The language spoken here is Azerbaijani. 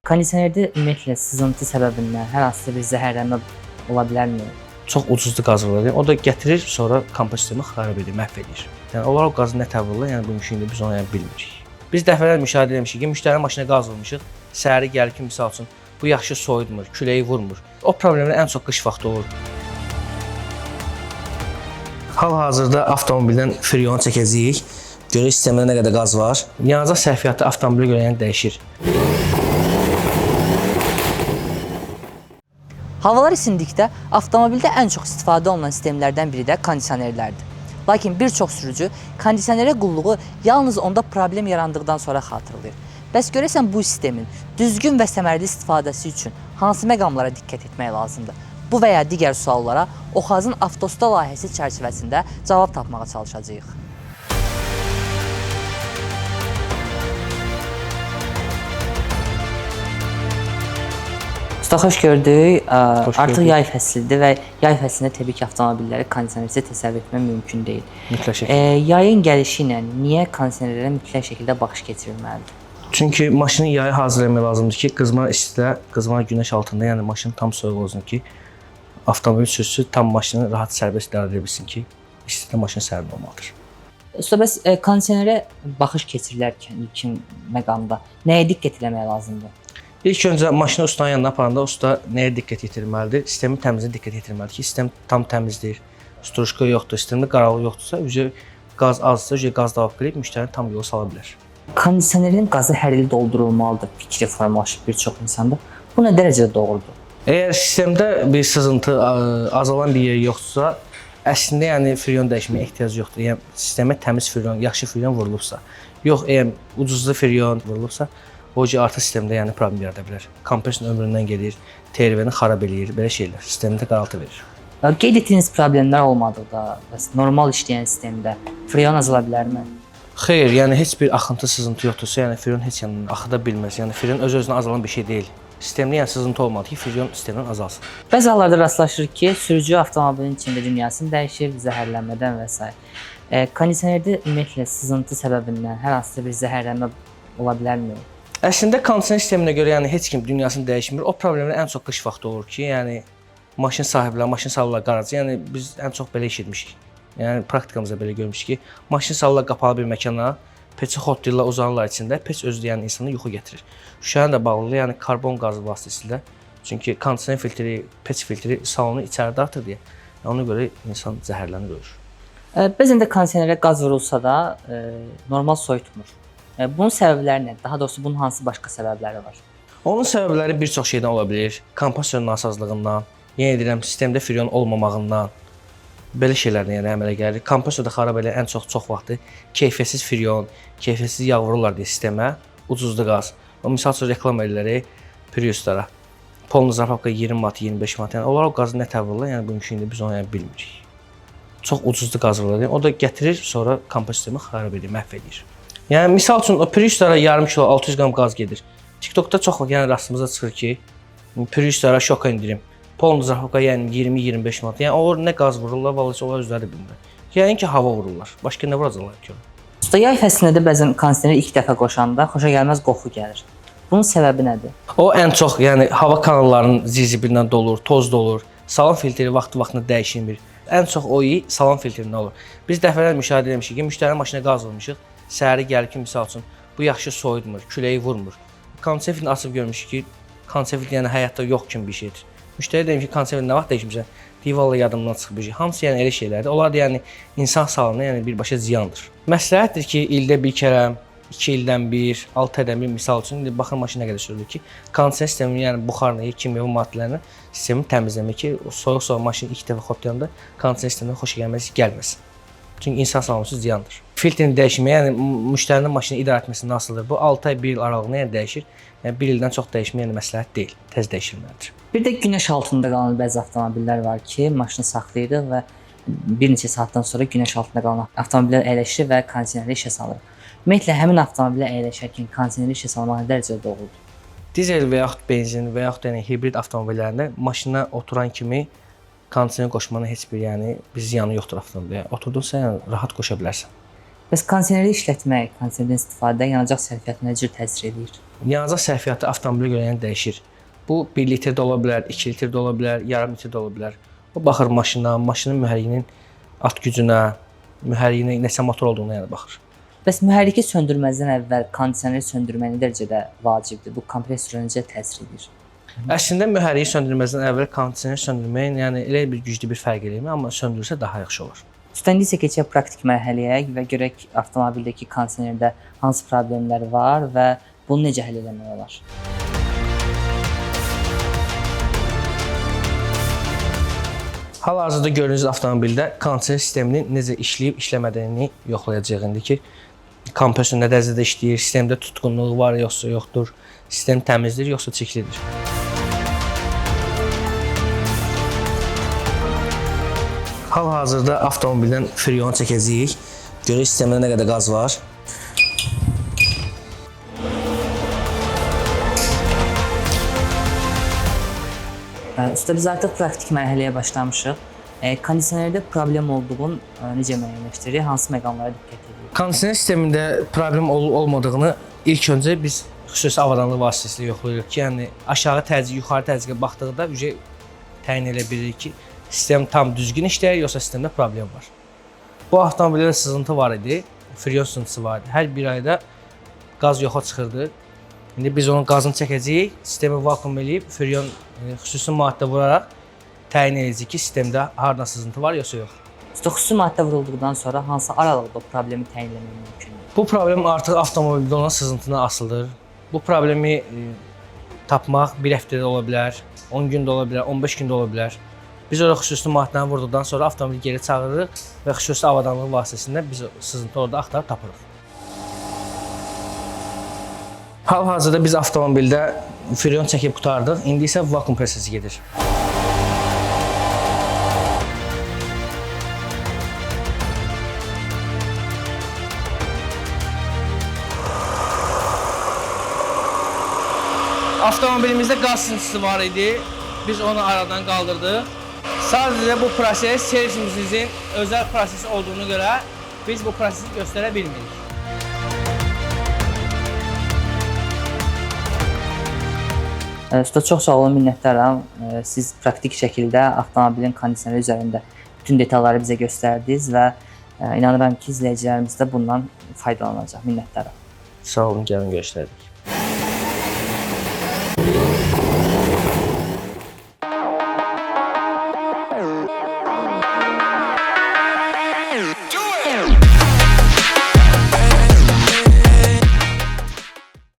Kondisionerdə ümumiyyətlə sızıntı səbəbindən hər hansı bir zəhərlənmə ola bilərmi? Çox ucuzlu qaz var. O da gətirir, sonra kompressoru xarab edir, məhv edir. Yəni onlar o qazı nə təvəllülə, yəni bu müşkildə biz onu bilmirik. Biz dəfələrlə müşahidə etmişik ki, müştərinin maşına qaz vurmuşuq, səhəri gəlir ki, misal üçün bu yaxşı soyutmur, küləyi vurmur. O problemlər ən çox qış vaxtı olur. Hal-hazırda avtomobildən freonu çəkəcəyik. Görək sistemdə nə qədər qaz var. Yanacaq sərfiyyatı avtomobilə görə yəni dəyişir. Havalar isindikdə avtomobildə ən çox istifadə olunan sistemlərdən biri də kondisionerlərdir. Lakin bir çox sürücü kondisionerə qulluğu yalnız onda problem yarandıqdan sonra xatırlayır. Bəs görəsən bu sistemin düzgün və səmərəli istifadəsi üçün hansı məqamlara diqqət etmək lazımdır? Bu və ya digər suallara Oxazın Avtosta layihəsi çərçivəsində cavab tapmağa çalışacağıq. Usta, xoş gördük. Artıq yay fəslidir və yay fəslində təbii ki, avtomobilləri kondisionersiz təsəvvür etmək mümkün deyil. Mütləq şəkildə. Yayın gəlişi ilə niyə kondisionerlərə mütləq şəkildə baxış keçirilməlidir? Çünki maşını yaya hazırlamaq lazımdır ki, qızmar istidə, qızmar günəş altında, yəni maşın tam soyuq olsun ki, avtomobil sürücüsü tam maşını rahat sərbəst idarə edə bilsin ki, istidə maşın sərin olmalıdır. Usta, bəs kondisionerə baxış keçirilərkən ilkin məqamda nəyə diqqət etmək lazımdır? İlk öncə maşını ustanın yanına aparanda usta nəyə diqqət yetirməlidir? Sistemin təmizliyinə diqqət yetirməlidir ki, sistem tam təmizdir, strujka yoxdur, sistemdə qaralıq yoxdursa, qaz azsa, qaz davam edib müştərini tam yola sala bilər. Kondisionerin qazı hər il doldurulmalıdır fikri formalaşıb bir çox insanda. Bu nə dərəcədə doğrudur? Əgər sistemdə bir sızıntı azalan bir yer yoxdursa, əslində yəni freon dəyişməyə ehtiyac yoxdur. Yəni sistemə təmiz freon, yaxşı freon vurulubsa. Yox, əgər ucuzlu freon vurulubsa, o ki artıq sistemdə yəni problem yarada bilər. Kompressorun ömründən gedir, TRV-ni xarab eləyir, belə şeylər sistemdə qaraltı verir. Qeyd etdiyiniz problemlər olmadıqda, bəs normal işləyən sistemdə freon azala bilərmi? Xeyr, yəni heç bir axıntı sızıntı yoxdursa, yəni freon heç yandan axıda bilməz. Yəni freon öz-özünə azalan bir şey deyil. Sistemdə yəni sızıntı olmalı ki, freon sistemdən azalsın. Bəzi hallarda rastlaşır ki, sürücü avtomobilin içində dünyasını dəyişir, zəhərlənmədən və s. Kondisionerdə ümumiyyətlə sızıntı səbəbindən hər hansı bir zəhərlənmə ola bilərmi? Əslində kondisioner sisteminə görə yəni heç kim dünyasını dəyişmir. O problemlər ən çox qış vaxtı olur ki, yəni maşın sahibləri, maşın salırlar qaracı. Yəni biz ən çox belə eşitmişik. Yəni praktikamızda belə görmüşük ki, maşın salırlar qapalı bir məkana, peçi xotlayırlar, uzanırlar içində, peç özü yəni insana yuxu gətirir. Şüşəyə də bağlıdır, yəni karbon qazı vasitəsilə. Çünki kondisioner filtri, peç filtri salonu içəridə artır deyə. Ona görə insan zəhərlənir ölür. Bəzən də kondisionerə qaz vurulsa da normal soyutmur. Bunun səbəbləri nədir? Daha doğrusu bunun hansı başqa səbəbləri var? Onun səbəbləri bir çox şeydən ola bilər. Kompressorun nasazlığından, yenə deyirəm, sistemdə freon olmamağından, belə şeylərdən yəni əmələ gəlir. Kompressorda xarab eləyən ən çox vaxtı keyfiyyətsiz freon, keyfiyyətsiz yağ vururlar deyə sistemə, ucuzlu qaz. O misal üçün reklam edirlər Priuslara. Polna zapravka 20 manat, 25 manat. Yəni onlar o qazı nə təvəllülə, yəni bu müşkildə biz onu yəni bilmirik. Çox ucuzlu qaz vururlar. O da gətirir, sonra kompressoru xarab edir, məhv edir. Yəni misal üçün o Priuslara yarım kilo 600 qram qaz gedir. TikTokda çox vaxt yəni rastımıza çıxır ki, Priuslara şoka indirim. Polna zapravka yəni 20-25 manat. Yəni o nə qaz vururlar, vallahi onlar özləri də bilmirlər. Yəni ki, hava vururlar. Başqa nə vuracaqlar ki? Usta, yay fəslində də bəzən kondisioneri ilk dəfə qoşanda xoşagəlməz qoxu gəlir. Bunun səbəbi nədir? O ən çox yəni hava kanallarının zizibilindən dolur, toz dolur. Salon filtri vaxtı-vaxtında dəyişilmir. Ən çox o salon filtrindən olur. Biz dəfələrlə müşahidə etmişik ki, müştərinin maşına qaz vurmuşuq. Səhəri gəlir ki, misal üçün bu yaxşı soyutmur, küləyi vurmur. Kondisioner filtrini açıb görmüşük ki, kondisioner filtri yəni həyatda yox kimi bir şeydir. Müştəri demiş ki, kondisioner nə vaxt dəyişmirsən? Deyir, vallahi yadımdan çıxıb bir şey. Hamısı yəni elə şeylərdir. Onlar da yəni insan sağlığına yəni birbaşa ziyandır. Məsləhətdir ki, ildə bir kərə, 2 ildən bir, 6 aydan bir misal üçün baxın maşın nə qədər sürülür ki, kondisioner sisteminin yəni buxarını, kimyəvi maddələrini sistemi təmizləmək ki, soyuq maşını 2 dəfə xotlayanda kondisioner sistemindən xoşagəlməz gəlməsin. Çünki insan sağlığı üçün ziyandır. Filtrini dəyişməyə, yəni müştərinin maşını idarə etməsi nasıldır? Bu 6 ay, 1 il aralığında yəni dəyişir. Yəni 1 ildən çox dəyişmək yəni məsləhət deyil, tez dəyişilməlidir. Bir də günəş altında qalan bəzi avtomobillər var ki, maşını saxlayırıq və bir neçə saatdan sonra günəş altında qalan avtomobillər əyləşir və kondisioneri işə salır. Ümumiyyətlə həmin avtomobilə əyləşərkən kondisioneri işə salmaq nə dərəcədə doğrudur? Dizel və yaxud benzin və yaxud yəni hibrid avtomobillərində maşına oturan kimi kondisioner qoşmanın heç bir yəni bir ziyanı yoxdur avtomobilə. Oturdunsa yəni rahat qoşa bilərsən. Bəs kondisioneri işlətmək, kondisionerdən istifadə yanacaq sərfiyyatına necə təsir edir? Yanacaq sərfiyyatı avtomobilə görə yəni dəyişir. Bu 1 litr də ola bilər, 2 litr də ola bilər, yarım litr də ola bilər. O baxır maşına, maşının mühərrikinin at gücünə, mühərrikinin neçə motor olduğuna yəni baxır. Bəs mühərriki söndürməzdən əvvəl kondisioneri söndürmək nə dərəcədə vacibdir? Bu kompresora necə təsir edir? Əslində mühərriki söndürməzdən əvvəl kondisioneri söndürməyin yəni elə bir güclü bir fərq eləyir, amma söndürülsə daha yaxşı olur. İndi isə keçək praktik mərhələyə və görək avtomobildəki kondisionerdə hansı problemlər var və bunu necə həll etmək olar. Hal-hazırda gördüyünüz avtomobildə kondisioner sisteminin necə işləyib işləmədiyini yoxlayacağıq indi ki, kompresor nə dərəcədə işləyir, sistemdə tutqunluq var yoxsa yoxdur, sistem təmizdir yoxsa çirklidir. Hal-hazırda avtomobildən freonu çəkəcəyik. Görək sistemdə nə qədər qaz var. Usta, biz artıq praktik mərhələyə başlamışıq. Kondisionerdə problem olduğunu necə müəyyənləşdiririk? Hansı məqamlara diqqət edirik? Kondisioner sistemində problem olub-olmadığını ilk öncə biz xüsusi avadanlıq vasitəsilə yoxlayırıq ki, yəni aşağı təzyiq, yuxarı təzyiqə baxdıqda təyin edə bilirik ki, sistem tam düzgün işləyir, yoxsa sistemdə problem var. Bu avtomobildə sızıntı var idi, freon sızıntısı var idi. Hər bir ayda qaz yoxa çıxırdı. İndi biz onun qazını çəkəcəyik, sistemi vakuum eləyib, freon xüsusi maddə vuraraq təyin edəcəyik ki, sistemdə hardan sızıntı var, yoxsa yox. Usta, xüsusi maddə vurulduqdan sonra hansı aralıqda problemi təyin etmək mümkündür? Bu problem artıq avtomobildə olan sızıntına asılıdır. Bu problemi tapmaq bir həftədə ola bilər, 10 gün də ola bilər, 15 gün də ola bilər. Biz orada xüsusi maddəni vurduqdan sonra avtomobili geri çağırırıq və xüsusi avadanlıq vasitəsilə biz sızıntı orada axtarıb tapırıq. Hal-hazırda biz avtomobildə freon çəkib qurtardıq, indi isə vakuum prosesi gedir. Avtomobilimizdə qaz sızıntısı var idi, biz onu aradan qaldırdıq. Sadəcə bu proses servisimizin özəl prosesi olduğuna görə biz bu prosesi göstərə bilmirik. Usta, çox sağ olun, minnətdaram. Siz praktik şəkildə avtomobilin kondisioneri üzərində bütün detalları bizə göstərdiniz və inanıram ki, izləyicilərimiz də bundan faydalanacaq. Minnətdaram. Sağ olun, gəlin görüşlərdik.